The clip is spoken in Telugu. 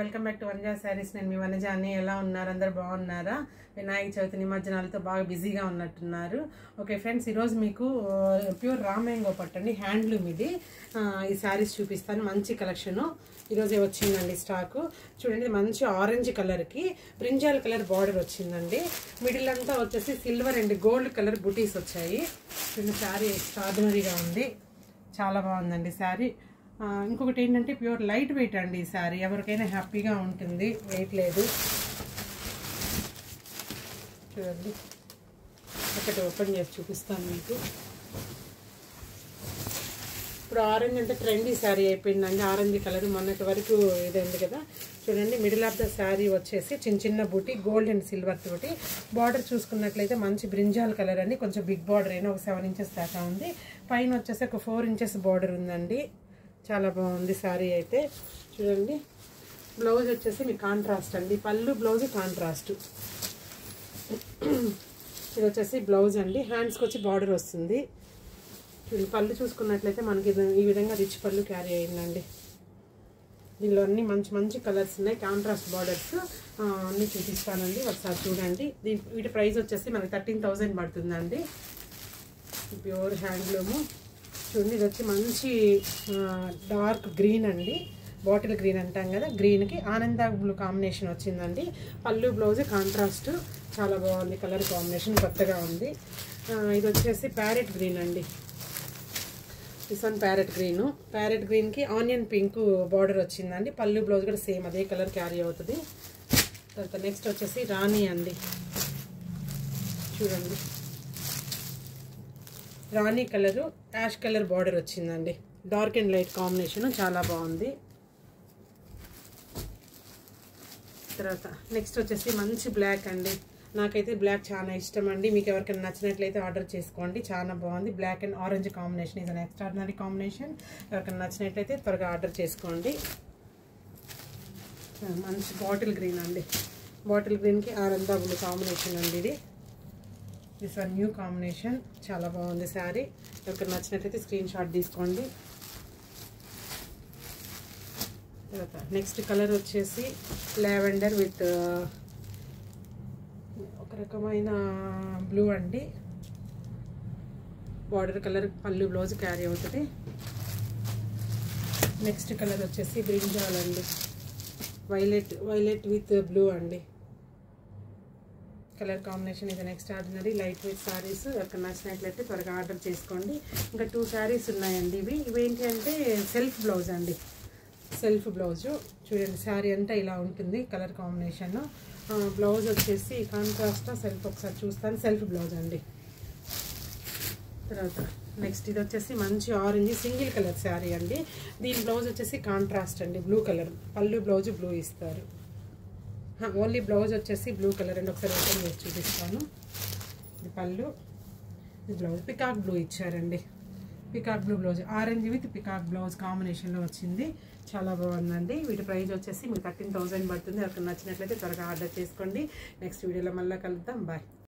Welcome back to Vanaja saris. నేను మీ వనజా. అన్ని ఎలా ఉన్నారు? అందరు బాగున్నారా? వినాయక చవితి నిమజ్జనాలతో బాగా బిజీగా ఉన్నట్టున్నారు. ఓకే ఫ్రెండ్స్, ఈరోజు మీకు ప్యూర్ రామేంగో పట్టండి, హ్యాండ్లూమ్ ఇది. ఈ శారీస్ చూపిస్తాను. మంచి కలెక్షను ఈరోజే వచ్చిందండి స్టాకు. చూడండి, మంచి ఆరెంజ్ కలర్కి బ్రింజాల్ కలర్ బార్డర్ వచ్చిందండి. మిడిల్ అంతా వచ్చేసి సిల్వర్ అండ్ గోల్డ్ కలర్ బుటీస్ వచ్చాయి. చూడండి, శారీ ఎక్స్ట్రాడినరీగా ఉంది, చాలా బాగుందండి శారీ. ఇంకొకటి ఏంటంటే ప్యూర్ లైట్ వెయిట్ అండి ఈ శారీ. ఎవరికైనా హ్యాపీగా ఉంటుంది, వెయిట్ లేదు. చూడండి, ఒకటి ఓపెన్ చేసి చూపిస్తాను మీకు. ఇప్పుడు ఆరెంజ్ అంటే ట్రెండీ శారీ అయిపోయిందండి. ఆరెంజ్ కలర్ మొన్నటి వరకు ఇదండి కదా. చూడండి, మిడిల్ ఆఫ్ ద శారీ వచ్చేసి చిన్న చిన్న బూటీ గోల్డ్ అండ్ సిల్వర్ తోటి. బార్డర్ చూసుకున్నట్లయితే మంచి బ్రింజాల్ కలర్ అండి. కొంచెం బిగ్ బార్డర్ అయినా ఒక 7 ఇంచెస్ దాకా ఉంది. పైన వచ్చేసి ఒక 4 ఇంచెస్ బార్డర్ ఉందండి. చాలా బాగుంది శారీ అయితే. చూడండి, బ్లౌజ్ వచ్చేసి మీకు కాంట్రాస్ట్ అండి. పళ్ళు బ్లౌజ్ కాంట్రాస్ట్. ఇది వచ్చేసి బ్లౌజ్ అండి. హ్యాండ్స్కి వచ్చి బార్డర్ వస్తుంది. చూడండి, పళ్ళు చూసుకున్నట్లయితే మనకి ఈ విధంగా రిచ్ పళ్ళు క్యారీ అయిందండి. దీనిలో అన్ని మంచి మంచి కలర్స్ ఉన్నాయి. కాంట్రాస్ట్ బార్డర్స్ అన్నీ చూపిస్తానండి, ఒకసారి చూడండి. వీటి ప్రైస్ వచ్చేసి మనకి 13,000 పడుతుందండి. Pure handloom. చూడండి, ఇది వచ్చి మంచి డార్క్ గ్రీన్ అండి, బాటిల్ గ్రీన్ అంటాం కదా, గ్రీన్కి ఆనంద బ్లూ కాంబినేషన్ వచ్చిందండి. పళ్ళు బ్లౌజ్ కాంట్రాస్ట్, చాలా బాగుంది కలర్ కాంబినేషన్, కొత్తగా ఉంది. ఇది వచ్చేసి ప్యారెట్ గ్రీన్ అండి. This one parrot green. Parrot గ్రీన్కి ఆనియన్ పింక్ బార్డర్ వచ్చిందండి. పళ్ళు బ్లౌజ్ కూడా సేమ్ అదే కలర్ క్యారీ అవుతుంది. తర్వాత నెక్స్ట్ వచ్చేసి రాణి అండి. చూడండి, రాణి కలరు యాష్ కలర్ బార్డర్ వచ్చిందండి. డార్క్ అండ్ లైట్ కాంబినేషన్, చాలా బాగుంది. తర్వాత నెక్స్ట్ వచ్చేసి మంచి బ్లాక్ అండి. నాకైతే బ్లాక్ చాలా ఇష్టం అండి. మీకు ఎవరికైనా నచ్చినట్లయితే ఆర్డర్ చేసుకోండి, చాలా బాగుంది. బ్లాక్ అండ్ ఆరెంజ్ కాంబినేషన్ ఇది ఎక్స్ట్రాడినరీ కాంబినేషన్. ఎవరికైనా నచ్చినట్లయితే త్వరగా ఆర్డర్ చేసుకోండి. మంచి బాటిల్ గ్రీన్ అండి. బాటిల్ గ్రీన్కి ఆనంద బ్లూ కాంబినేషన్ అండి ఇది. దిస్ వన్ న్యూ కాంబినేషన్, చాలా బాగుంది శారీ. ఎవరికైనా నచ్చినట్లయితే స్క్రీన్ షాట్ తీసుకోండి. తర్వాత నెక్స్ట్ కలర్ వచ్చేసి లావెండర్ విత్ ఒక రకమైన బ్లూ అండి. బార్డర్ కలర్, పళ్ళు బ్లౌజ్ క్యారీ అవుతుంది. నెక్స్ట్ కలర్ వచ్చేసి బ్రింజాల్ అండి. వైలెట్ విత్ బ్లూ అండి. కలర్ కాంబినేషన్ ఇది next ordinary light weight saris. ఎవరికైనా నచ్చినట్లయితే త్వరగా ఆర్డర్ చేసుకోండి. ఇంకా 2 శారీస్ ఉన్నాయండి. ఇవేంటి అంటే సెల్ఫ్ బ్లౌజ్ అండి. సెల్ఫ్ బ్లౌజు చూడండి, శారీ అంతా ఇలా ఉంటుంది కలర్ కాంబినేషన్. బ్లౌజ్ వచ్చేసి కాంట్రాస్ట్ సెల్ఫ్, ఒకసారి చూస్తాను. సెల్ఫ్ బ్లౌజ్ అండి. తర్వాత నెక్స్ట్ ఇది వచ్చేసి మంచి ఆరెంజ్ సింగిల్ కలర్ శారీ అండి. దీని బ్లౌజ్ వచ్చేసి కాంట్రాస్ట్ అండి, బ్లూ కలర్. పళ్ళు బ్లౌజ్ బ్లూ ఇస్తారు. ఓన్లీ బ్లౌజ్ వచ్చేసి బ్లూ కలర్ అండి. ఒకసారి ఓపెన్ చేసి చూపిస్తాను. ఇది పళ్ళు, ఇది బ్లౌజ్ పికాక్ బ్లూ ఇచ్చారండి. Peacock blue blouse, orange with peacock blouse కాంబినేషన్లో వచ్చింది, చాలా బాగుందండి. వీటి ప్రైస్ వచ్చేసి మీకు 13,000 పడుతుంది. ఎవరికి నచ్చినట్లయితే త్వరగా ఆర్డర్ చేసుకోండి. నెక్స్ట్ వీడియోలో మళ్ళీ కలుద్దాం. బాయ్.